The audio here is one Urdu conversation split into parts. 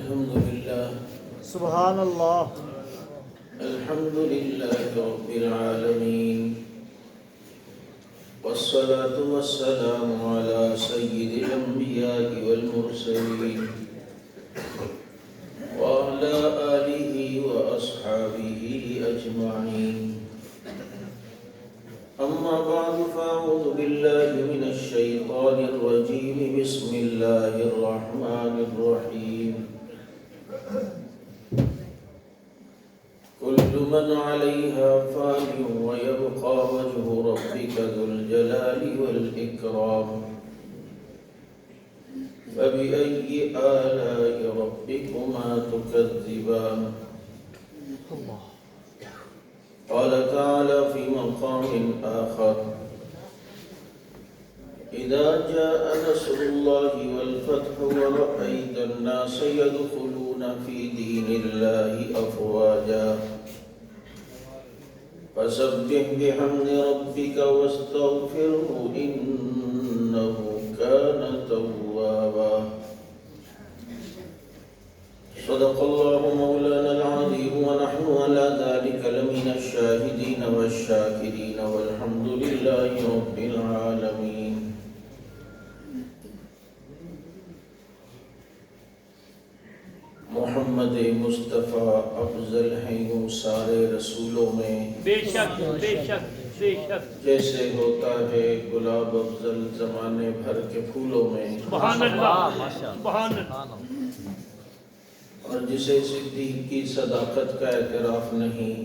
الحمد لله سبحان اللہ. الحمد لله رب العالمين والصلاة والسلام على سيد الأنبياء والمرسلين وعلى آله وأصحابه أجمعين. أما بعد فأعوذ بالله من الشيطان الرجيم. بسم الله الرحمن الرحيم. كل من عليها فان ويبقى وجه ربك ذو الجلال والإكرام. فبأي آلاء ربكما تكذبان. قال تعالى في مقام آخر: إذا جاء نصر الله والفتح ورأيت الناس يدخلون في دين الله أفواجا فسبح بحمد ربك واستغفره إنه كان توابا. صدق الله مولانا العظيم ونحن على ذلك لمن الشاهدين والشاكرين والحمد لله رب العالمين. محمد مصطفیٰ افضل ہیں وہ سارے رسولوں میں، بے شک بے شک بے شک. جیسے ہوتا ہے گلاب افضل زمانے بھر کے پھولوں میں. سبحان اللہ سبحان اللہ. اور جسے صدیق کی صداقت کا اعتراف نہیں،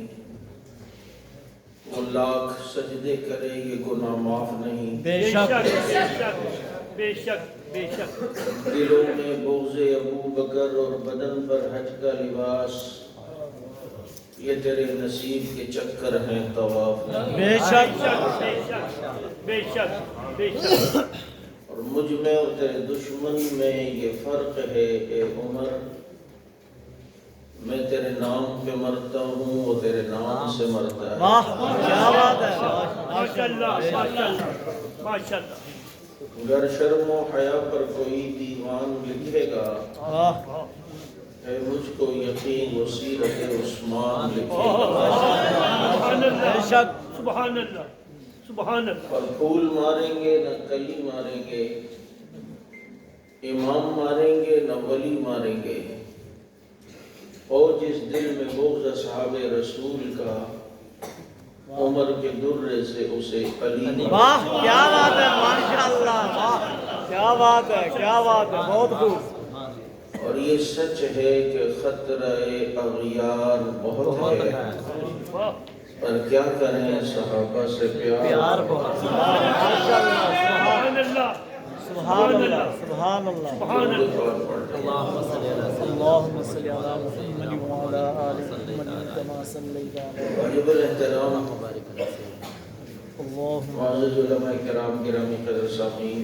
وہ لاکھ سجدے کرے یہ گناہ معاف نہیں. بے بے شک. شک بے شک بے شک بے شک. دلوں میں بغض ابو بکر اور بدن پر حج کا لباس، یہ تیرے نصیب کے چکر ہیں طواف نہیں. بے شک بے شک بے شک بے شک. اور مجھ میں اور تیرے دشمن میں یہ فرق ہے اے عمر، میں تیرے نام پہ مرتا ہوں وہ تیرے نام سے مرتا ہے. واہ کیا بات ہے. ماشاء اللہ ماشاء اللہ ماشاء اللہ. گر شرم و حیا پر کوئی دیوان لکھے گا، واہ ہے مجھ کو یقین وہ سیرت عثمان لکھے گا. سبحان بے اللہ شک. سبحان اللہ سبحان اللہ. اور پھول ماریں گے نہ کلی ماریں گے، امام ماریں گے نہ ولی ماریں گے. اور جس دل میں بغض اصحاب رسول کا، عمر کے درے سے اسے علی. واہ کیا بات ہے. ماشاءاللہ. واہ کیا بات ہے کیا بات ہے. بہت خوب. اور یہ سچ ہے کہ خطرہ اغیار بہت ہے، پر کیا کریں صحابہ سے پیار بہت. ماشاءاللہ. سبحان اللہ سبحان اللہ سبحان اللہ. سبحان اللہ. اللهم صل على محمد وعلى آل محمد كما صليت على واجب الاحترام اللهم معزز علماء کرام گرامی قدر سامعین،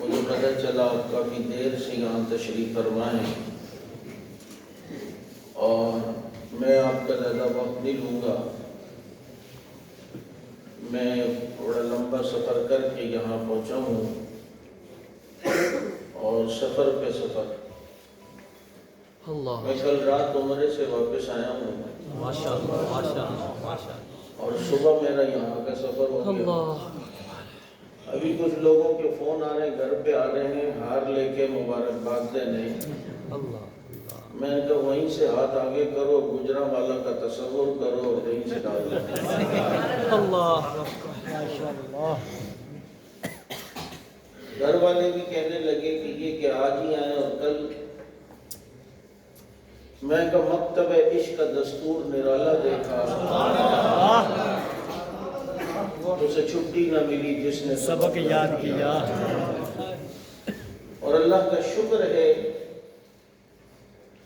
مجھے پتہ چلا آپ کافی دیر سے یہاں تشریف فرما ہیں، اور میں آپ کا زیادہ وقت نہیں لوں گا. میں تھوڑا لمبا سفر کر کے یہاں پہنچا ہوں، اور سفر پہ سفر. میں کل رات عمرے سے واپس آیا ہوں، اور صبح میرا یہاں کا سفر ہو گیا. ابھی کچھ لوگوں کے فون آ رہے ہیں، گھر پہ آ رہے ہیں ہار لے کے مبارکباد دینے. میں نے کہا وہیں سے ہاتھ آگے کرو، گجرانوالہ کا تصور کرو اور وہیں سے ڈال دو. ماشاءاللہ. گھر والے بھی کہنے لگے کہ یہ کہ آج ہی آئے اور کل. میں کہا مکتب عشق کا دستور نرالا دیکھا، اسے چھٹی نہ ملی جس نے سبق یاد کیا. اور اللہ کا شکر ہے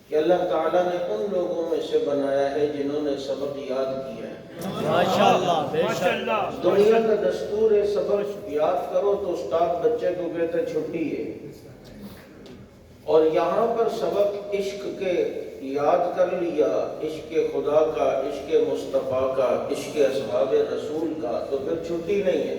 کہ اللہ تعالیٰ نے ان لوگوں میں سے بنایا ہے جنہوں نے سبق یاد کیا ہے. ماشاءاللہ. بے ماشاء شک. اللہ. دنیا کا دستور ہے سبق یاد کرو تو استاد بچے کو کہتے چھٹی ہے، اور یہاں پر سبق عشق کے یاد کر لیا، عشق خدا کا، عشق مصطفیٰ کا، عشق اصحاب رسول کا، تو پھر چھٹی نہیں ہے.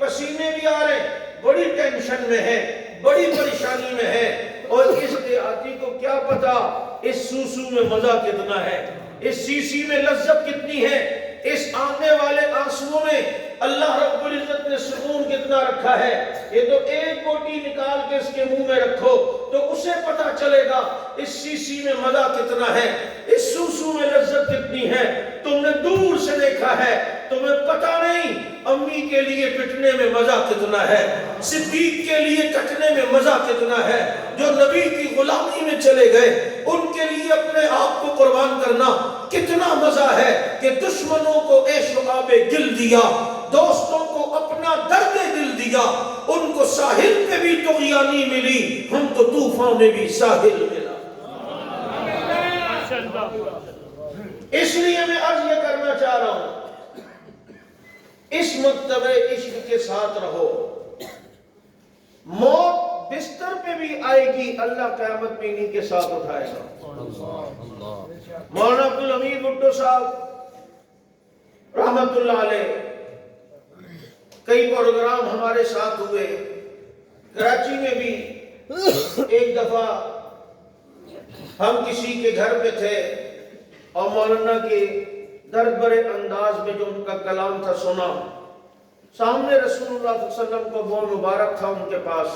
پسینے بھی آ رہے ہیں، بڑی ٹینشن میں ہے، بڑی پریشانی میں ہے، اور اس دیہاتی کو کیا پتا اس سوسو میں مزہ کتنا ہے، اس سیسی میں لذت کتنی ہے، اس آنے والے آنسوؤں میں اللہ رب العزت نے سکون کتنا رکھا ہے۔ یہ تو ایک بوٹی نکال کے اس کے منہ میں رکھو تو اسے پتا چلے گا اس سیسی میں مزہ کتنا ہے، اس سوسو میں لذت کتنی ہے۔ تم نے دور سے دیکھا ہے، تمہیں پتا نہیں امی کے لیے پٹنے میں مزہ کتنا ہے، صدیق کے لیے کٹنے میں مزہ کتنا ہے، جو نبی کی غلامی میں چلے گئے ان کے لیے اپنے آپ کو قربان کرنا کتنا مزہ ہے، کہ دشمنوں کو عیش و آب گل دیا، دوستوں کو اپنا درد دل دیا، ان کو ساحل پہ بھی طغیانی ملی، ہم کو طوفان میں بھی ساحل ملا۔ اس لیے میں عرض یہ کرنا چاہ رہا ہوں، اس مکتبہ عشق کے ساتھ رہو، موت بستر پہ بھی آئے گی، اللہ قیامت میں انہی کے ساتھ اٹھائے گا۔ مولانا عبدالحمید بھٹو صاحب رحمت اللہ علیہ، کئی پروگرام ہمارے ساتھ ہوئے، کراچی میں بھی ایک دفعہ ہم کسی کے گھر پہ تھے اور مولانا کے درد بھرے انداز میں جو ان کا کلام تھا سنا، سامنے رسول اللہ صلی اللہ علیہ وسلم کو وہ مبارک تھا ان کے پاس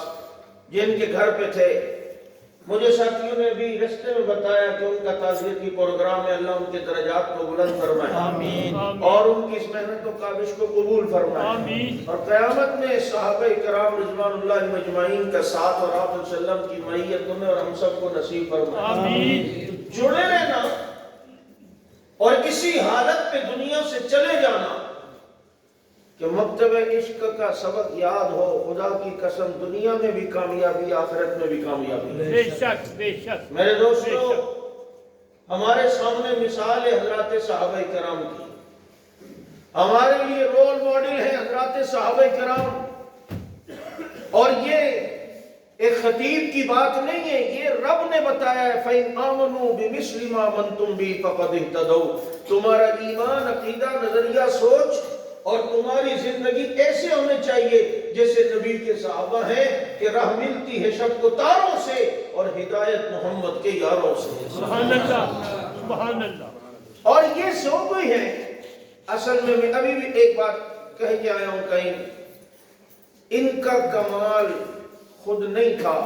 جن کے گھر پہ تھے۔ مجھے ساتھیوں نے بھی رستے میں بتایا کہ ان کا تعزیتی پروگرام ہے، اللہ ان کے درجات کو بلند فرمائے آمین، اور ان کی اس محنت و کاوش کو قبول فرمائے، آمین، اور قیامت میں صحابہ کرام رضوان اللہ مجمعین کا ساتھ اور آپ صلی اللہ علیہ وسلم کی معیت انہیں اور ہم سب کو نصیب فرمائے۔ آمین۔ جڑے رہنا اور کسی حالت پہ دنیا سے چلے جانا کہ مکتبہ عشق کا سبق یاد ہو، خدا کی قسم دنیا میں بھی کامیابی، آخرت میں بھی کامیابی۔ بے شک بے شک میرے دوستو، ہمارے سامنے مثال ہے حضرات صحابہ کرام کی، ہمارے لیے رول ماڈل ہیں حضرات صحابہ کرام، اور یہ ایک خطیب کی بات نہیں ہے، یہ رب نے بتایا ہے، فَإِنْ آمَنُوا بِمِثْلِ مَا آمَنْتُمْ بِهِ فَقَدِ اهْتَدَوْا۔ تمہارا ایمان، عقیدہ، نظریہ، سوچ اور تمہاری زندگی ایسے ہونے چاہیے جیسے نبی کے صحابہ ہیں کہ راہ ملتی ہے شب کو تاروں سے اور ہدایت محمد کے یاروں سے۔ سبحان اللہ، سبحان اللہ۔ اور یہ سو کوئی ہے، اصل میں ابھی بھی ایک بات کہہ کے آیا ہوں کہیں، ان کا کمال خود نہیں تھا،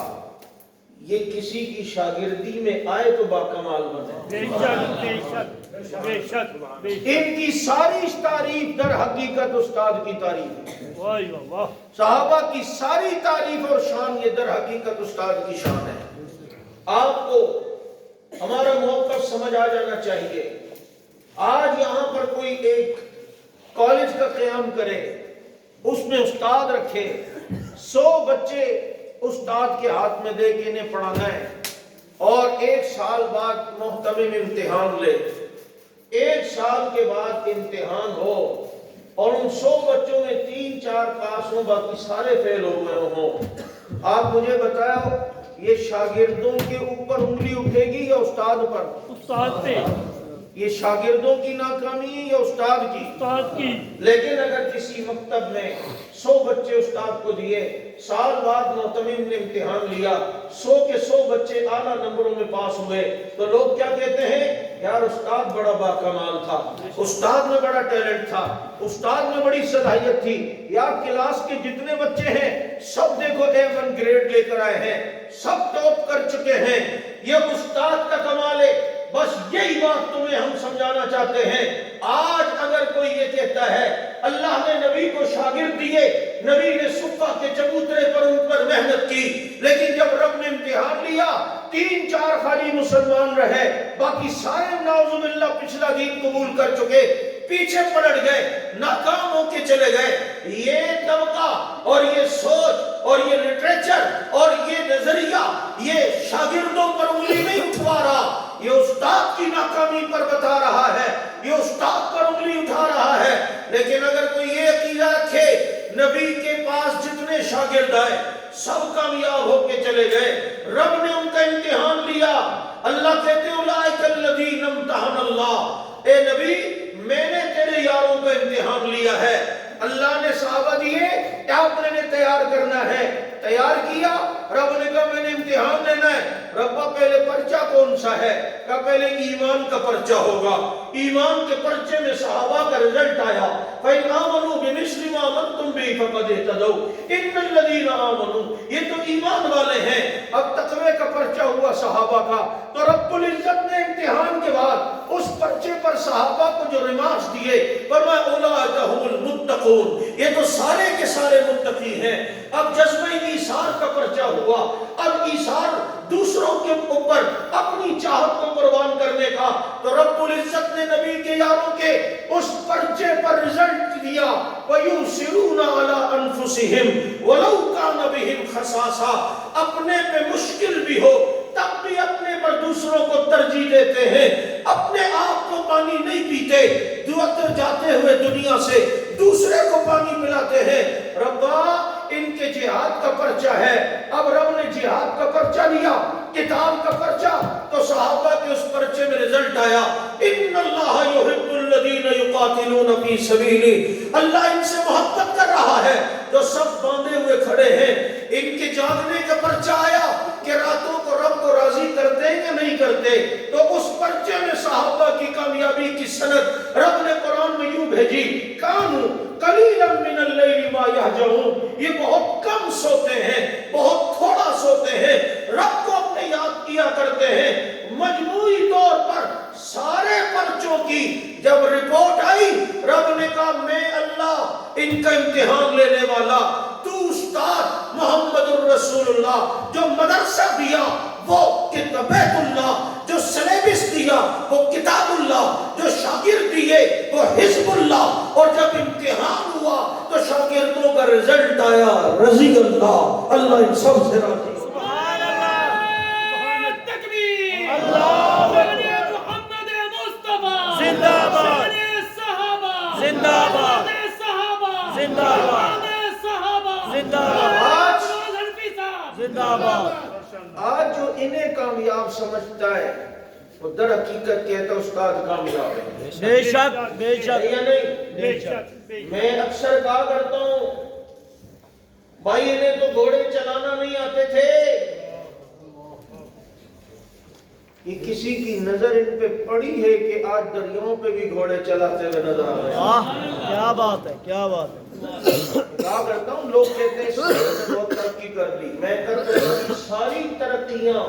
یہ کسی کی شاگردی میں آئے تو باکمال بنے۔ بے شک بے شک بے شک بے شک۔ ان کی ساری تعریف در حقیقت استاد کی تعریف ہے، واہ واہ۔ صحابہ کی ساری تعریف اور شان یہ در حقیقت استاد کی شان ہے۔ آپ کو ہمارا موقف سمجھ آ جانا چاہیے۔ آج یہاں پر کوئی ایک کالج کا قیام کرے، اس میں استاد رکھے، 100 بچے استاد کے ہاتھ میں دے کے انہیں پڑھانا ہے، اور 1 سال بعد محتمم امتحان لے، 1 سال کے بعد امتحان ہو اور ان 100 بچوں میں 3-4 پاس ہوں، باقی سارے فیل ہو گئے ہوں۔ آپ مجھے بتاؤ یہ شاگردوں کے اوپر انگلی اٹھے گی یا استاد پر؟ استاد پہ، یہ شاگردوں کی ناکامی ہے یا استاد کی؟ استاد کی۔ لیکن اگر کسی مکتب میں 100 بچے استاد کو دیے، سال بعد محتمم نے امتحان لیا، 100 کے 100 بچے اعلیٰ نمبروں میں پاس ہوئے، تو لوگ کیا کہتے ہیں؟ یار استاد بڑا باکمال تھا، استاد میں بڑا ٹیلنٹ تھا، استاد میں بڑی صلاحیت تھی، یار کلاس کے جتنے بچے ہیں سب دیکھو A1 گریڈ لے کر آئے ہیں، سب ٹاپ کر چکے ہیں، یہ استاد کا کمال ہے۔ بس یہی بات تمہیں ہم سمجھانا چاہتے ہیں۔ آج اگر کوئی یہ کہتا ہے اللہ نے نبی کو شاگرد دیے، نبی نے صفہ کے چبوترے پر ان پر محنت کی، لیکن جب رب نے امتحان لیا 3-4 خالی مسلمان رہے، باقی سارے نعوذ باللہ پچھلا دین قبول کر چکے، پیچھے پلٹ گئے، ناکام ہو کے چلے گئے۔ یہ طبقہ اور یہ سوچ اور یہ لٹریچر اور یہ نظریہ یہ شاگردوں پر انگلی نہیں اٹھوا رہا، یہ استاد کی ناکامی پر بتا رہا ہے، یہ استاد پر انگلی اٹھا رہا ہے۔ لیکن اگر کوئی یہ عقیدہ رکھے نبی کے پاس جتنے شاگرد آئے سب کامیاب ہو کے چلے گئے، رب نے ان کا امتحان لیا، اللہ کہتے ہیں اولئک الذین امتحن اللہ، اے نبی میں نے تیرے یاروں کا امتحان لیا ہے، اللہ نے صحابہ دیے، آپ نے تیار کرنا ہے۔ تیار کیا، رب نے کہا میں نے امتحان لینا ہے۔ ربا پہلے پرچہ کون سا ہے؟ کہا پہلے ایمان کا پرچہ ہوگا۔ ایمان کے پرچے میں صحابہ کا رزلٹ آیا، فَإِنْ آمَنُوا بِمِثْلِ مَا آمَنْتُمْ بِهِ فَقَدِ اهْتَدَوْا إِنَّ الَّذِينَ آمَنُوا، یہ تو ایمان والے ہیں۔ اب تقوی کا پرچہ ہوا صحابہ کا، تو رب العزت نے امتحان کے بعد اس پرچے پر صحابہ کو جو ریمارکس دیے، فرمایا اولئک هم المتقون، یہ تو سارے کے سارے متقی ہیں۔ اب جذبہ ایثار کا پرچہ ہوا، اب ایثار دوسروں کے اوپر اپنی چاہت کو قربان کرنے کا، تو رب العزت نے نبی کے یاروں کے اس پرچے پر رزلٹ دیا، وَيُؤْثِرُونَ عَلَىٰ أَنفُسِهِمْ وَلَوْ كَانَ بِهِمْ خَصَاصَةٌ، اپنے پہ مشکل بھی ہو تب بھی اپنے پر دوسروں کو ترجیح دیتے ہیں، اپنے آپ کو پانی نہیں پیتے، دوتر جاتے ہوئے دنیا سے دوسرے کو پانی پلاتے ہیں۔ ربا ان کے جہاد کا پرچہ ہے، اب رب نے جہاد کا پرچہ لیا، کتاب کا پرچہ، تو صحابہ کے اس پرچے میں رزلٹ آیا، ان اللہ یحب الذین یقاتلون فی سبیلہ، اللہ ان سے محبت کر رہا ہے جو سب باندھے ہوئے کھڑے ہیں۔ ان کے جاگنے کا پرچہ آیا کہ راتوں کو رب کو راضی کرتے ہیں کہ نہیں کرتے، تو اس پرچے میں صحابہ کی کامیابی کی سند رب نے قرآن میں یوں بھیجی، کانوا قلیلا من اللیل ما یہجعون، یہ بہت کم سوتے ہیں، بہت تھوڑا سوتے ہیں، رب کو اپنے یاد کیا کرتے ہیں۔ مجموعی طور پر سارے پرچوں کی جب رپورٹ آئی، رب نے کہا میں اللہ ان کا امتحان لینے والا، تو استاد محمد الرسول اللہ، جو مدرسہ دیا وہ بیت اللہ، جو سلیبس دیا وہ کتاب اللہ، جو شاگرد دیے وہ حزب اللہ، اور جب امتحان ہوا تو شاگردوں کا رزلٹ آیا رضی اللہ، اللہ ان سب سے راضی۔ سبحان اللہ، تکبیر، محمد مصطفیٰ زندہ باد، صحابہ زندہ باد، صحابہ زندہ باد، صحابہ زندہ باد، زندہ باد۔ آج جو انہیں کامیاب سمجھتا ہے وہ در حقیقت کہتا استاد کامیاب ہے۔ بے شک بے شک یا نہیں؟ بے شک، میں اکثر کہا کرتا ہوں بھائی انہیں تو گھوڑے چلانا نہیں آتے تھے، یہ کسی کی نظر ان پہ پڑی ہے کہ آج دریاؤں پہ بھی گھوڑے چلاتے ہوئے نظر آ رہے ہیں۔ کیا بات ہے، کیا بات ہے۔ کہا کرتا ہوں لوگ کہتے ہیں اس نے بہت ترقی کر لی، میں کرتا ہوں ساری ترقیاں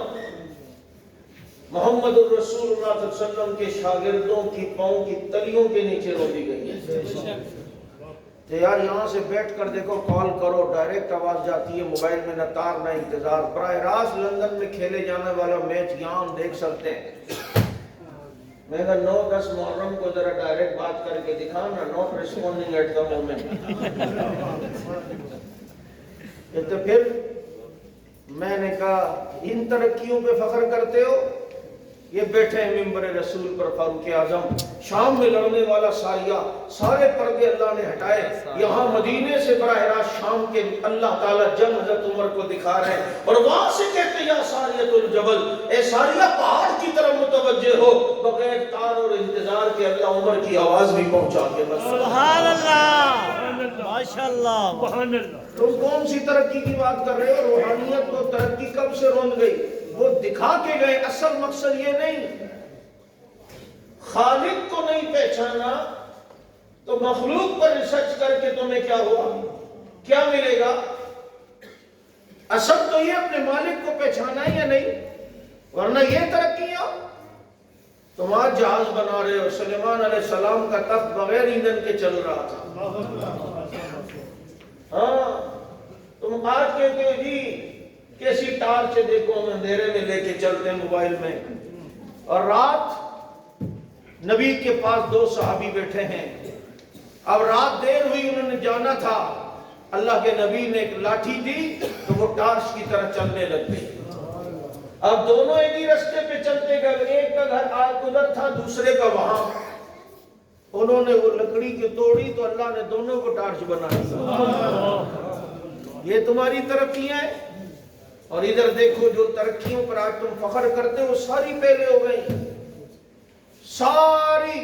محمد الرسول اللہ صلی اللہ علیہ وسلم کے شاگردوں کی پاؤں کی تلیوں کے نیچے روندی گئی ہے۔ تو یار یہاں سے بیٹھ کر دیکھو، کال کرو، ڈائریکٹ آواز جاتی ہے، موبائل میں نہ تار نہ انتظار، براہ راست لندن میں کھیلے جانے والا میچ یہاں ہم دیکھ سکتے ہیں۔ میں کہا 9-10 محرم کو ذرا ڈائریکٹ بات کر کے دکھانا، not responding at the moment. تو پھر میں نے کہا ان ترقیوں پہ فخر کرتے ہو، یہ بیٹھے ہیں ممبر رسول پر فاروق اعظم، شام میں لڑنے والا ساریہ، سارے پردے اللہ نے ہٹائے، یہاں مدینے سے براہ راست شام کے اللہ تعالیٰ جنگ حضرت عمر کو دکھا رہے ہیں، اور وہاں سے کہتے ہیں یا ساریۃ الجبل، اے ساریہ پہاڑ کی طرف متوجہ ہو، بغیر تار اور انتظار کے اللہ عمر کی آواز بھی پہنچا کے بس۔ سبحان اللہ، ماشاءاللہ، سبحان اللہ۔ تم کون سی ترقی کی بات کر رہے ہو؟ روحانیت کو ترقی کب سے روند گئی، وہ دکھا کے گئے، اصل مقصد یہ نہیں، خالق کو نہیں پہچانا تو مخلوق پر ریسرچ کر کے تمہیں کیا ہوا، کیا ملے گا؟ اصل تو یہ اپنے مالک کو پہچانا ہے یا نہیں، ورنہ یہ ترقیاں تم آج جہاز بنا رہے ہو، سلیمان علیہ السلام کا تخت بغیر ایندھن کے چل رہا تھا۔ ہاں تم آج کہتے ہو جی کیسی ٹارچ دیکھو ہم اندھیرے میں لے کے چلتے ہیں موبائل میں، اور رات نبی کے پاس 2 صحابی بیٹھے ہیں، اب رات دیر ہوئی، انہوں نے جانا تھا، اللہ کے نبی نے ایک لاٹھی دی تو وہ ٹارچ کی طرح چلنے لگ گئی۔ اب دونوں ایک ہی رستے پہ چلتے گئے، ایک کا گھر ادھر تھا دوسرے کا وہاں، انہوں نے وہ لکڑی کی توڑی تو اللہ نے دونوں کو ٹارچ بنا دیا۔ یہ تمہاری ترقیاں ہیں، اور ادھر دیکھو جو ترقیوں پر آج تم فخر کرتے ہو ساری پہلے ہو گئی، ساری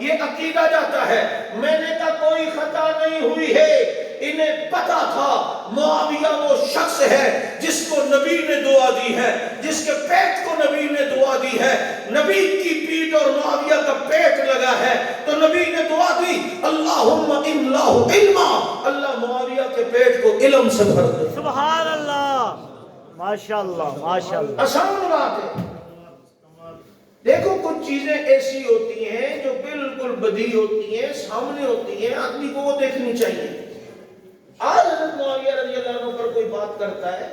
یہ عقیدہ جاتا ہے. میں نے کہا کوئی خطا نہیں ہوئی ہے. انہیں پتا تھا معاویہ وہ شخص ہے جس کو نبی نے دعا دی ہے, جس کے پیٹ کو نبی نے دعا دی ہے. نبی کی پیٹ اور معاویہ کا پیٹ لگا ہے تو نبی نے دعا دی, اللہم املہ علما, اللہ معاویہ کے پیٹ کو علم سے بھر دے. سبحان اللہ, ماشاءاللہ ماشاءاللہ. آسان بات ہے. دیکھو کچھ چیزیں ایسی ہوتی ہیں جو بالکل بدی ہوتی ہیں, سامنے ہوتی ہیں, آدمی کو وہ دیکھنی چاہیے. آج حضرت معاویہ رضی اللہ عنہ پر کوئی بات کرتا ہے,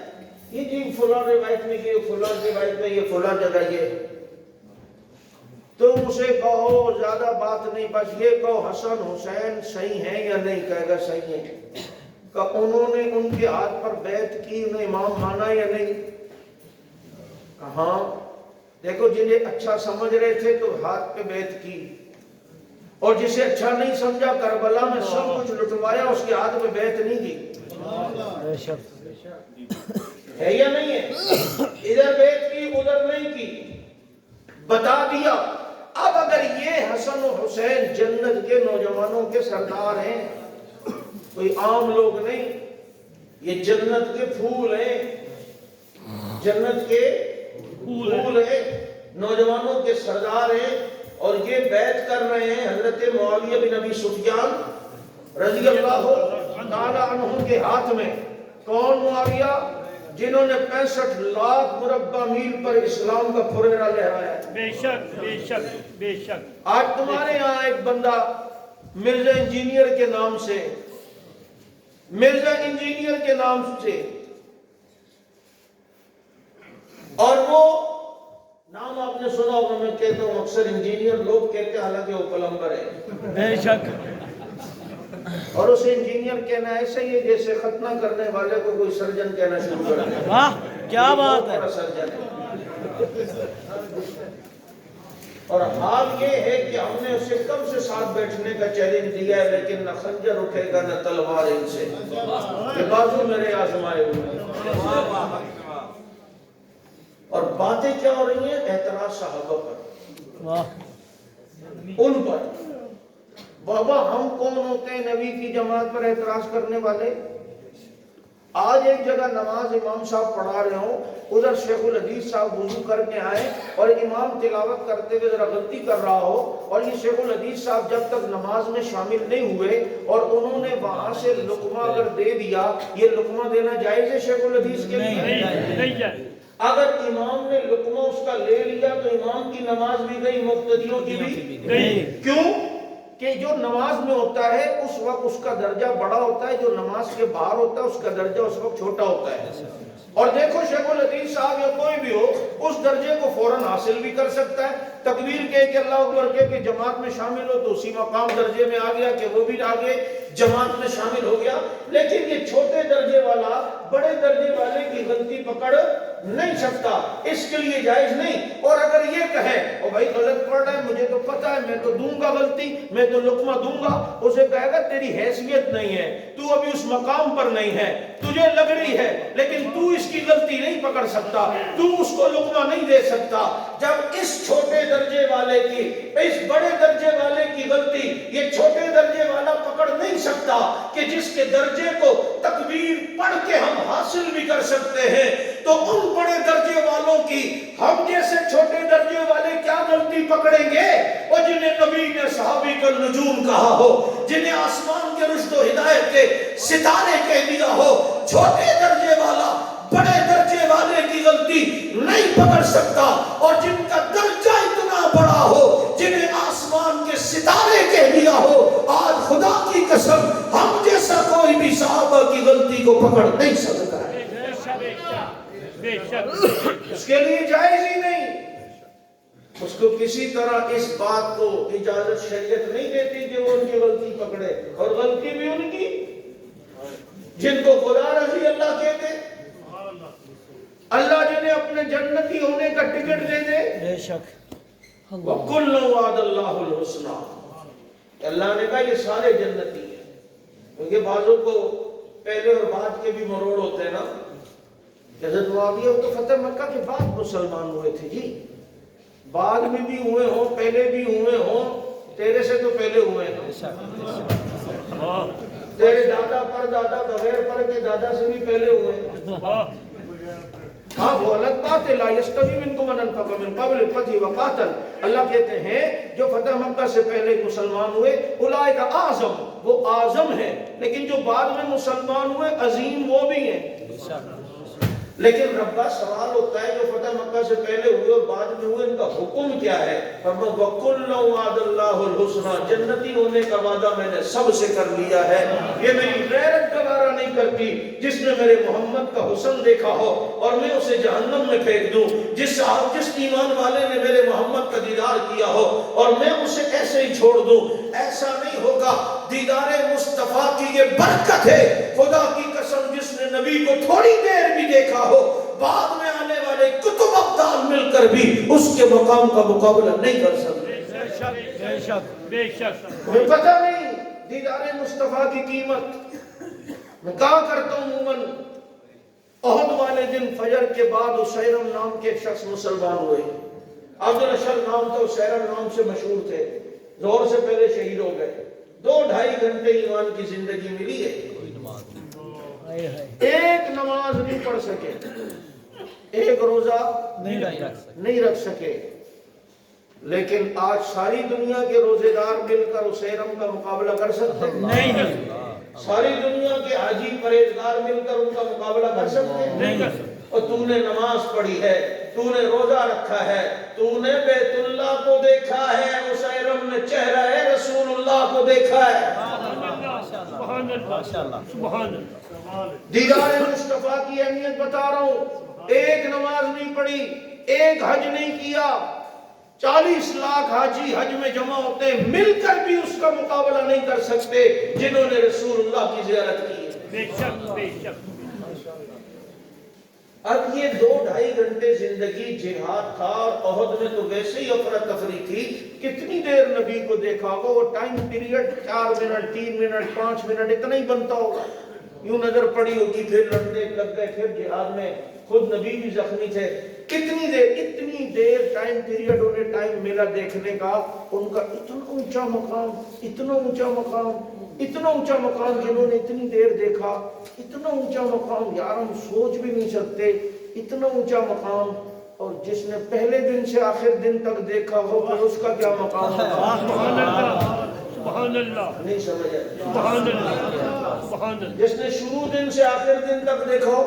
یہ جی فلاں روایت میں یہ فلاں روایت میں یہ فلاں جگہ یہ, تو اسے کہو زیادہ بات نہیں, بس یہ کہو حسن حسین صحیح ہیں یا نہیں, کہے گا صحیح ہے. کہ انہوں نے ان کے ہاتھ پر بیعت کی, انہیں امام مانا یا نہیں, کہاں. دیکھو جنہیں اچھا سمجھ رہے تھے تو ہاتھ پہ بیعت کی, اور جسے اچھا نہیں سمجھا کربلا میں سب کچھ لٹوایا, اس کے ہاتھ میں بیعت نہیں کی. ہے یا نہیں ہے؟ ادھر بیعت کی ادھر نہیں کی, بتا دیا. اب اگر یہ حسن و حسین جنت کے نوجوانوں کے سردار ہیں, کوئی عام لوگ نہیں, یہ جنت کے پھول ہیں, جنت کے پھول ہیں, نوجوانوں کے سردار ہیں, اور یہ بیعت کر رہے ہیں حضرت معاویہ بن ابی سفیان رضی اللہ تعالی عنہ کے ہاتھ میں. کون معاویہ؟ جنہوں نے 65 لاکھ مربع میل پر اسلام کا پھریرا لہرایا. بے شک بے شک بے شک. آج تمہارے یہاں ایک بندہ مرزا انجینئر کے نام سے, مرزا انجینئر کے نام سے, اور وہ نام آپ نے سنا ہوگا, میں کہتا ہوں اکثر انجینئر لوگ کہتے ہیں, حالانکہ وہ پلمبر ہے. بے شک. اور اسے انجینئر کہنا ایسا ہی ہے جیسے ختنہ کرنے والے کو کوئی سرجن کہنا شروع کر دے. واہ کیا بات ہے. سرجن ہے. اور حال یہ ہے کہ ہم نے اسے کب سے ساتھ بیٹھنے کا چیلنج دیا ہے, لیکن نہ خنجر اٹھے گا نہ تلوار ان سے, یہ بازو میرے آزمائے ہوئے ہیں. اور باتیں کیا ہو رہی ہیں؟ اعتراض صحابہ پر, ان پر. بابا ہم کون ہوتے ہیں نبی کی جماعت پر اعتراض کرنے والے؟ آج ایک جگہ نماز امام صاحب پڑھا رہے ہوں, ادھر شیخ الحدیث صاحب وضو کر کے آئے اور امام تلاوت کرتے ہوئے ذرا غلطی کر رہا ہو, اور یہ شیخ الحدیث صاحب جب تک نماز میں شامل نہیں ہوئے اور انہوں نے وہاں سے لقمہ اگر دے دیا, یہ لقمہ دینا جائز ہے شیخ الحدیث کے لیے؟ نہیں جائز. اگر امام نے لقمہ اس کا لے لیا تو امام کی نماز بھی گئی, مقتدیوں کی بھی نہیں. کیوں؟ کہ جو نماز میں ہوتا ہے اس وقت اس کا درجہ بڑا ہوتا ہے, جو نماز کے باہر ہوتا ہے اس کا درجہ اس وقت چھوٹا ہوتا ہے. اور دیکھو شیخ الحدیث صاحب یا کوئی بھی ہو, اس درجے کو فوراً حاصل بھی کر سکتا ہے. تکبیر کہہ کہ اللہ اکبر کہہ کہ جماعت میں شامل ہو تو اسی مقام درجے میں آ گیا کہ وہ بھی آگے جماعت میں شامل ہو گیا. لیکن یہ چھوٹے درجے والا بڑے درجے والے کی غلطی پکڑ نہیں سکتا, اس کے لیے جائز نہیں. اور اگر یہ کہے او بھائی غلط پڑھ رہا ہے, مجھے تو پتا ہے, میں تو دوں گا غلطی, میں تو لقمہ دوں گا, اسے کہے گا تیری حیثیت نہیں ہے, تو ابھی اس مقام پر نہیں ہے, تجھے لگ رہی ہے لیکن تو اس کی غلطی نہیں پکڑ سکتا, تو اس کو لقمہ نہیں دے سکتا. جب اس چھوٹے درجے والے کی اس بڑے درجے والے کی غلطی یہ چھوٹے درجے والا پکڑ نہیں سکتا کہ جس کے درجے کو تکبیر پڑھ کے ہم حاصل بھی کر سکتے ہیں, تو ان بڑے درجے والوں کی ہم جیسے چھوٹے درجے والے کیا غلطی پکڑیں گے؟ اور جنہیں نبی نے صحابی کا نجوم کہا ہو, جنہیں آسمان کے رشد و ہدایت کے ستارے کہہ دیا ہو, چھوٹے درجے والا بڑے درجے والے کی غلطی نہیں پکڑ سکتا. اور جن کا درجہ اتنا بڑا ہو, جنہیں آسمان کے ستارے کہہ دیا ہو, آج خدا کی قسم ہم جیسا کوئی بھی صحابہ کی غلطی کو پکڑ نہیں سکتا ہے. اس کے لیے جائز ہی نہیں. اس کو کسی طرح اس بات کو اجازت شریعت نہیں دیتی کہ وہ ان کی غلطی پکڑے, اور غلطی بھی ان کی جن کو خدا رضی اللہ کہتے, اللہ جنہیں اپنے جنتی ہونے کا ٹکٹ دے دے. بے شک. وَكُلٌّ وَعَدَ اللَّهُ الْحُسْنَى, اللہ نے کہا یہ سارے جنتی ہیں. کیونکہ بعضوں کو پہلے اور بعد کے بھی مروڑ ہوتے ہیں نا. حضرت معاویہ تو فتح مکہ کے بعد مسلمان ہوئے تھے جی, بعد میں بھی ہوئے ہوں, پہلے بھی ہوئے ہوں, تیرے سے تو پہلے ہوئے ہیں تیرے دادا پر دادا بغیر پر کے دادا سے بھی پہلے ہوئے ہیں ہاں وہ الگ بات ہے لا یستوی منکم من انفق من قبل الفتح وقاتل اللہ کہتے ہیں جو فتح مکہ سے پہلے مسلمان ہوئے اولئک اعظم وہ اعظم ہیں لیکن جو بعد میں مسلمان ہوئے عظیم وہ بھی ہیں لیکن رب کا سوال ہوتا ہے جو فتح مکہ سے پہلے ہوئے اور بعد میں ہوئے ان کا حکم کیا ہے فرمایا وَكُلًّا وَعَدَ اللَّهُ الْحُسْنَى جنتی ہونے کا وعدہ میں نے سب سے کر لیا ہے یہ میری غیرت گوارا نہیں کرتی جس نے میرے محمد کا حسن دیکھا ہو اور میں اسے جہنم میں پھینک دوں جس ایمان والے نے میرے محمد کا دیدار کیا ہو اور میں اسے ایسے ہی چھوڑ دوں ایسا نہیں ہوگا دیدار مصطفیٰ کی یہ برکت ہے خدا کی قسم جس نے نبی کو تھوڑی دیر بھی دیکھا ہو بعد میں آنے والے کتب ابدال مل کر بھی اس کے مقام کا مقابلہ نہیں کر سکتے بے شک مجھے پتہ نہیں دیدار مصطفیٰ کی قیمت میں کہا کرتا ہوں عموماً احد والے دن فجر کے بعد اسیرم نام کے ایک شخص مسلمان ہوئے عبدالاشر نام تھا اسیرم نام سے مشہور تھے زہر سے پہلے شہید ہو گئے 2-2.5 گھنٹے ایمان کی زندگی ملی ہے ایک نماز نہیں پڑھ سکے ایک روزہ نہیں رکھ سکے لیکن آج ساری دنیا کے روزے دار مل کر اسیرم کا مقابلہ کر سکتے نہیں ساری دنیا کے حاجی پرہیزگار مل کر ان کا مقابلہ کر سکتے نہیں اور تو نے نماز پڑھی ہے تو نے روزہ رکھا ہے تو نے بیت اللہ کو دیکھا ہے اسیرم نے چہرہ رسول اللہ کو دیکھا ہے سبحان اللہ سبحان اللہ دیدار مصطفیٰ کی اہمیت بتا رہا ہوں ایک نماز نہیں پڑھی ایک حج نہیں کیا 40 لاکھ حاجی حج میں جمع ہوتے ہیں مل کر بھی اس کا مقابلہ نہیں کر سکتے جنہوں نے رسول اللہ کی زیارت کی ہے بے شک اب یہ 2-2.5 گھنٹے زندگی جہاد تھا اور احد میں تو ویسے ہی افراتفری تھی کتنی دیر نبی کو دیکھا ہوگا وہ time period 4 minute 3 minute 5 minute اتنا ہی بنتا ہوگا یوں نظر پڑی ہوگی پھر لڑنے لگ گئے پھر جہاد میں خود نبی بھی زخمی تھے اتنی دیر ٹائم پیریڈ انہیں ٹائم ملا دیکھنے کا ان کا اتنا اونچا مقام جنہوں نے اتنی دیر دیکھا اتنا اونچا مقام یار ہم سوچ بھی نہیں سکتے اتنا اونچا مقام اور جس نے پہلے دن سے آخر دن تک دیکھا ہو پھر اس کا کیا مقام ہوگا سبحان اللہ نہیں سمجھ آئے سبحان اللہ سبحان اللہ جس نے شروع دن سے آخر دن تک دیکھا ہو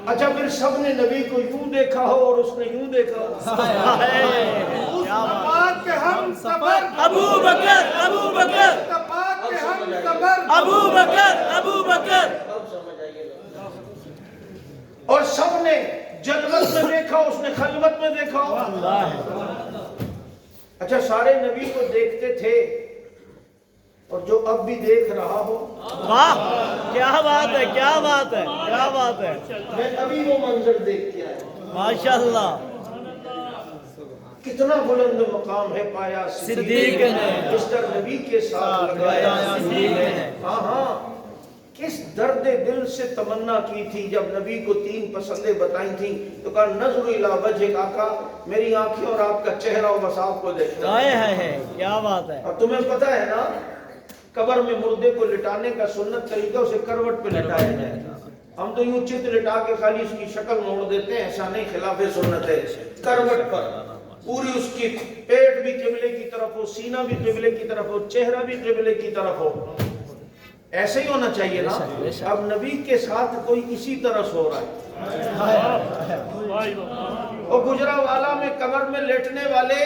اچھا پھر سب نے نبی کو یوں دیکھا ہو اور اس نے یوں دیکھا ہو ابو بکر اب سمجھ آئیے اور سب نے جنت میں دیکھا اس نے خلوت میں دیکھا ہو اچھا سارے نبی کو دیکھتے تھے اور جو اب بھی دیکھ رہا ہو واہ کیا بات ہے میں ابھی وہ منظر دیکھ کے آیا ماشاءاللہ کتنا بلند مقام ہے پایا صدیق نے مسٹر نبی کے ساتھ لگایا ہاں کس درد دل سے تمنا کی تھی جب نبی کو 3 پسندیں بتائی تھیں تو کہا نظر الی وجہک آقا میری آنکھیں اور آپ کا چہرہ اور بس آپ کو دیکھنا ہے کیا بات ہے اور تمہیں پتہ ہے نا قبر میں مردے کو لٹانے کا سنت طریقہ اسے کروٹ پہ لٹایا جائے ہم تو یوں چت لٹا کے خالی اس کی شکل موڑ دیتے ہیں ایسا نہیں خلاف سنت ہے کروٹ پر پوری اس کی پیٹ بھی قبلے کی طرف ہو سینہ بھی قبلے کی طرف ہو چہرہ بھی قبلے کی طرف ہو ایسے ہی ہونا چاہیے نا اب نبی کے ساتھ کوئی اسی طرح سو رہا ہے اور گجرانوالہ میں قبر میں لیٹنے والے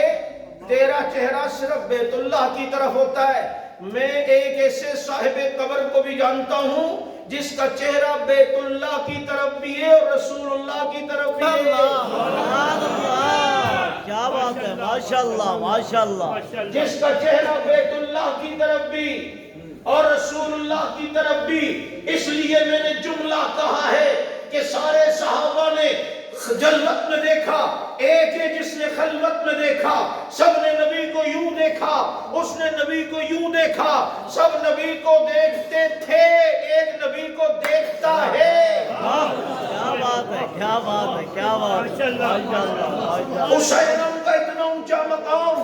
تیرا چہرہ صرف بیت اللہ کی طرف ہوتا ہے میں ایک ایسے صاحب قبر کو بھی جانتا ہوں جس کا چہرہ بیت اللہ کی طرف بھی ہے اور رسول اللہ کی طرف بھی ہے کیا بات ہے ماشاءاللہ جس کا چہرہ بیت اللہ کی طرف بھی اور رسول اللہ کی طرف بھی اس لیے میں نے جملہ کہا ہے کہ سارے صحابہ نے جلوت میں دیکھا ایک ہے جس نے خلوت میں دیکھا سب نے نبی کو یوں دیکھا اس نے نبی کو یوں دیکھا سب نبی کو دیکھتے تھے ایک نبی کو دیکھتا ہے کیا بات ہے حسینم کا اتنا اونچا مقام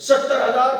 70,000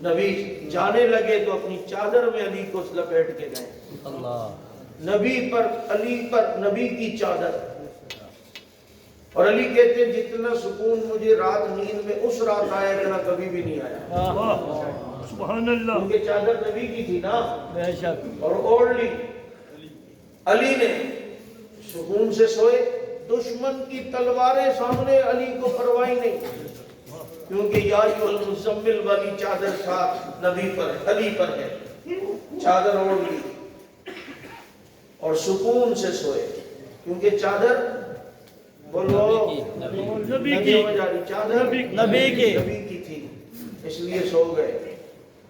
نبی جانے لگے تو اپنی چادر میں علی کو لپیٹ کے گئے. نبی پر علی پر نبی کی چادر. اور علی کہتے ہیں جتنا سکون مجھے رات نیند میں اس رات آیا اتنا کبھی بھی نہیں آیا. سبحان اللہ. کیونکہ چادر نبی کی تھی نا. بے شک. اور اوڑھ لی. علی نے سکون سے سوئے. دشمن کی تلواریں سامنے علی کو پرواہی نہیں. کیونکہ یا ایھا المزمل والی چادر ساتھ نبی پر علی پر ہے. چادر اوڑھ لی اور سکون سے سوئے. کیونکہ چادر بولو نبی کی چادر نبی کی تھی اس لیے سو گئے.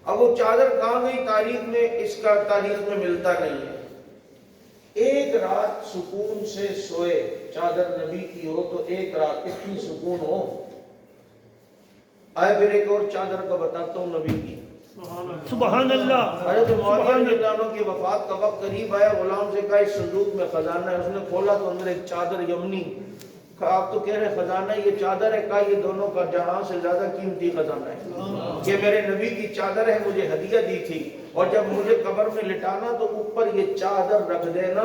اب وہ چادر کہاں گئی تاریخ میں اس کا تاریخ میں ملتا نہیں ہے. ایک رات سکون سے سوئے چادر نبی کی ہو تو ایک رات اتنی سکون ہو. آئے پھر ایک اور چادر کا بتاتا ہوں نبی کی. سبحان اللہ. حضرت معاویہ رضی اللہ عنہ کی وفات کا وقت قریب آیا. غلام سے کہا اس صندوق میں خزانہ ہے. اس نے کھولا تو اندر ایک چادر یمنی. کہا آپ تو کہہ رہے خزانہ ہے یہ چادر ہے. کہا یہ دونوں کا جہاں سے زیادہ قیمتی خزانہ ہے. یہ میرے نبی کی چادر ہے مجھے ہدیہ دی تھی. اور جب مجھے قبر میں لٹانا تو اوپر یہ چادر رکھ دینا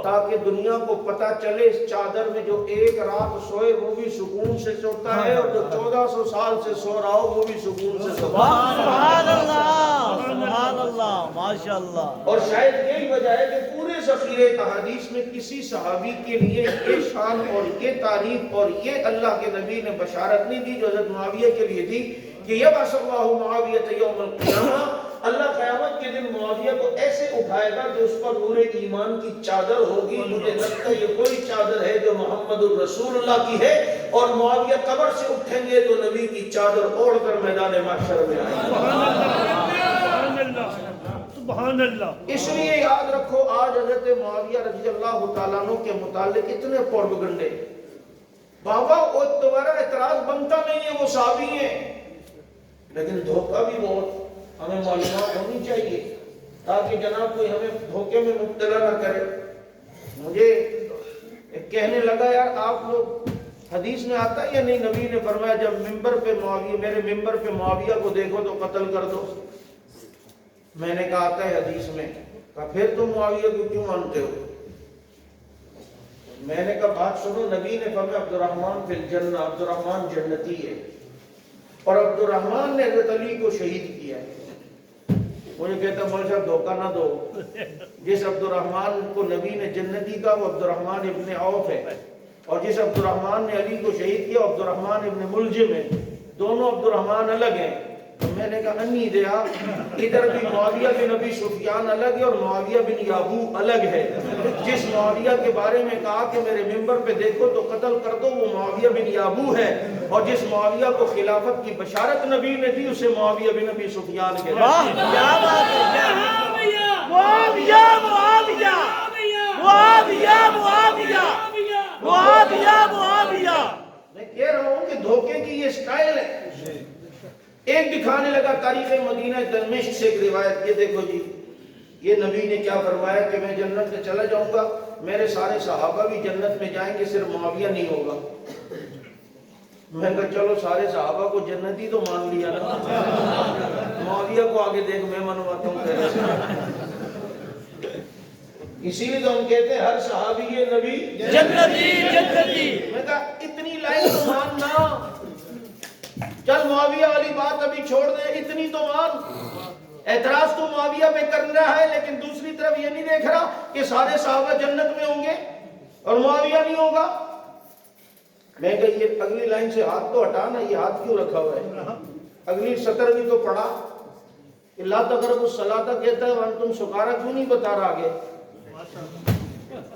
تاکہ دنیا کو پتا چلے اس چادر میں جو ایک رات سوئے وہ بھی سکون سے سوتا ہے اور جو 1400 سال سے سو رہا ہو وہ بھی سکون سے سوتا ہے. سبحان اللہ. سبحان اللہ. ماشاءاللہ. اور شاید یہی وجہ ہے کہ پورے ذخیرے احادیث میں کسی صحابی کے لیے یہ شان اور یہ تعریف اور یہ اللہ کے نبی نے بشارت نہیں دی جو حضرت معاویہ کے لیے دی کہ یبعث اللہ معاویہ یوم القیامہ. اللہ قیامت کے دن معاویہ کو ایسے اٹھائے گا کہ اس پر نور ایمان کی چادر ہوگی. مجھے لگتا ہے یہ کوئی چادر ہے جو محمد الرسول اللہ کی ہے. اور معاویہ قبر سے اٹھیں گے تو نبی کی چادر اوڑھ کر میدان محشر میں آئیں گے. سبحان اللہ. اس لیے یاد رکھو آج حضرت معاویہ رضی اللہ تعالیٰ عنہ کے متعلق اتنے پروپیگنڈے. بابا وہ دوبارہ اعتراض بنتا نہیں ہے وہ صحابی ہیں لیکن دھوکہ بھی بہت. ہمیں معلومات ہونی چاہیے تاکہ جناب کوئی ہمیں دھوکے میں مبتلا نہ کرے. مجھے کہنے لگا یار آپ لوگ حدیث میں آتا ہے یا نہیں نبی نے فرمایا جب ممبر پہ معاویہ میرے ممبر پہ معاویہ کو دیکھو تو قتل کر دو. میں نے کہا آتا ہے حدیث میں. کہا پھر تم معاویہ کو کیوں مانتے ہو؟ میں نے کہا بات سنو. نبی نے فرمایا عبد الرحمن فی الجنہ. عبد الرحمن جنتی ہے اور عبد الرحمن نے حضرت علی کو شہید کیا ہے. مجھے کہتا مول صاحب دھوکہ نہ دو. جس عبد الرحمن کو نبی نے جنتی کہا وہ عبد الرحمن ابن عوف ہے اور جس عبد الرحمن نے علی کو شہید کیا عبد الرحمن ابن ملجم ہے. دونوں عبد الرحمن الگ ہیں. میں نے کہا انی دیا ادھر بھی معاویہ بن ابی سفیان الگ ہے اور معاویہ بن یابو الگ ہے. جس معاویہ کے بارے میں کہا کہ میرے ممبر پہ دیکھو تو قتل کر دو وہ معاویہ بن یابو ہے اور جس معاویہ کو خلافت کی بشارت نبی نے دی اسے معاویہ بن ابی سفیان کہتے ہیں. کیا بات ہے. معاویہ معاویہ معاویہ معاویہ معاویہ معاویہ. میں کہہ رہا ہوں کہ دھوکے کی یہ سٹائل ہے. ایک دکھانے لگا تاریخ مدینہ دمشق سے ایک روایت. یہ دیکھو جی یہ نبی نے کیا فرمایا کہ میں جنت میں چلا جاؤں گا میرے سارے صحابہ بھی جنت میں جائیں گے صرف معاویہ نہیں ہوگا. میں کہا چلو سارے صحابہ کو جنتی تو مان لیا نا معاویہ کو آگے دیکھ میں منواتا ہوں. اسی لیے تو ہم کہتے ہیں ہر صحابی یہ نبی جنتی جنتی. میں کہا اتنی لائن تو ماننا. چل معاویہ والی بات ابھی چھوڑ دے اتنی تو مان. اعتراض تو معاویہ پہ کر رہا ہے لیکن دوسری طرف یہ نہیں دیکھ رہا کہ سارے صحابہ جنت میں ہوں گے اور معاویہ نہیں ہوگا. میں کہا یہ اگلی لائن سے ہاتھ تو ہٹانا. یہ ہاتھ کیوں رکھا ہوا ہے؟ اگلی سطر بھی تو پڑھا کہ لا تقربوا الصلاۃ کہتا ہے وانتم سکارا کیوں نہیں بتا رہا آگے.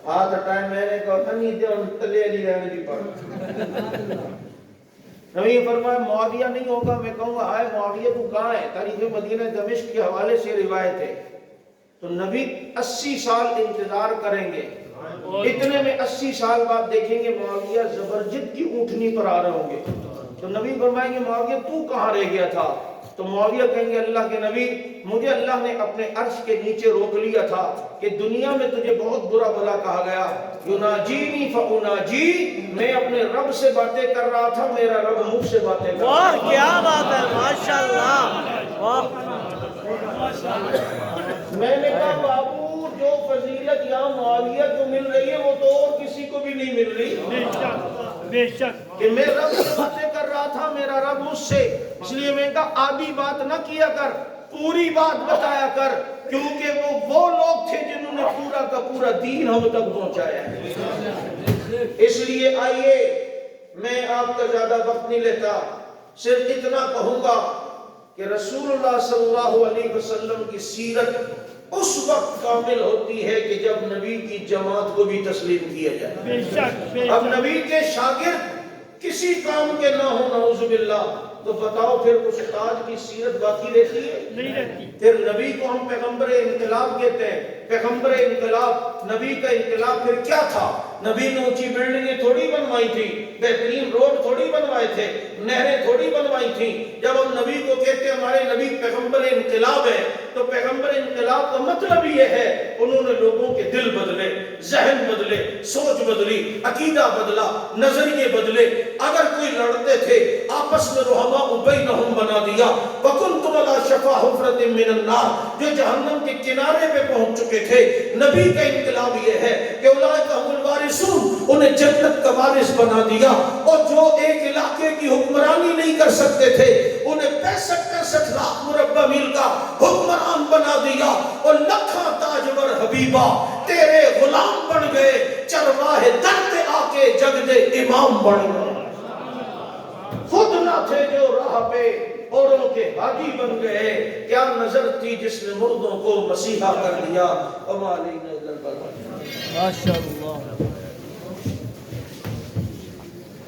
ہاتھ ہٹائے. میں نے کہا نہیں دے اور تلے علی رہنے بھی پڑھ. نبی فرمایا معاویہ نہیں ہوگا. میں کہوں گا آئے معاویہ تو کہاں ہے؟ تاریخ مدینہ دمشق کے حوالے سے روایت ہے. تو نبی 80 سال انتظار کریں گے. اتنے میں 80 سال بعد دیکھیں گے معاویہ زبرجد کی اونٹنی پر آ رہے ہوں گے. تو نبی فرمائیں گے معاویہ تو کہاں رہ گیا تھا؟ تو معاویہ کہیں گے اللہ کے نبی مجھے اللہ نے اپنے عرش کے نیچے روک لیا تھا کہ دنیا میں تجھے بہت برا بھلا کہا گیا. یناجینی فاناجی. میں اپنے رب سے باتیں کر رہا تھا میرا رب مجھ سے باتیں کر رہا تھا. کیا بات ہے. ماشاءاللہ. واہ میں نے کہا بابو جو فضیلت یہاں معاویہ کو مل رہی ہے وہ تو اور کسی کو بھی نہیں مل رہی. بے شک بے شک. کہ میں رب سے باتیں کر رہا تھا, میرا رب مجھ سے, اس لیے میں نے کہا آدھی بات نہ کیا کر, پوری بات بتایا کر, کیونکہ وہ لوگ تھے جنہوں نے پورا کا پورا دین ہم تک پہنچایا ہے. اس لیے آئیے, میں آپ کا زیادہ وقت نہیں لیتا, صرف اتنا کہوں گا کہ رسول اللہ صلی اللہ علیہ وسلم کی سیرت اس وقت کامل ہوتی ہے کہ جب نبی کی جماعت کو بھی تسلیم کیا جائے. بے شک بے اب شک. نبی کے شاگرد کسی کام کے نہ ہو نعوذ باللہ, تو بتاؤ پھر استاد کی سیرت باقی رہتی ہے؟ نہیں رہتی. پھر نبی کو ہم پیغمبر انقلاب کہتے ہیں. پیغمبر انقلاب, نبی کا انقلاب پھر کیا تھا؟ نبی نے اونچی بلڈنگیں تھوڑی بنوائی تھی, بہترین روڈ تھوڑی بنوائے تھے, نہریں تھوڑی بنوائی تھیں. جب ہم نبی کو کہتے ہیں ہمارے نبی پیغمبر انقلاب ہے, تو پیغمبر انقلاب کا مطلب یہ ہے انہوں نے لوگوں کے دل بدلے, ذہن بدلے, سوچ بدلی, عقیدہ بدلا, نظریے بدلے. اگر کوئی لڑتے تھے آپس میں رحماء بینہم بنا دیا. وَكُنْتُمْ عَلَىٰ شَفَا حُفْرَةٍ مِّنَ النَّارِ, جو جہنم کے کنارے پہ پہنچ چکے تھے. نبی کا انقلاب یہ ہے کہ اولئک هم الوارثون, انہیں جنت کا وارث بنا دیا. اور جو ایک علاقے کی حکمرانی نہیں کر سکتے تھے انہیں 65 لاکھ مربع میل کا حکمران بنا دیا. اور لکھاں تاجور حبیبہ تیرے غلام بن گئے, چرواہے در پہ آ کے جگ دے امام بن گئے. خود نہ تھے جو راہ پہ اوروں کے حاجی بن گئے. کیا نظر تھی جس نے مردوں کو مسیحا کر دیا. وما علینا الا البلاغ. ماشاءاللہ.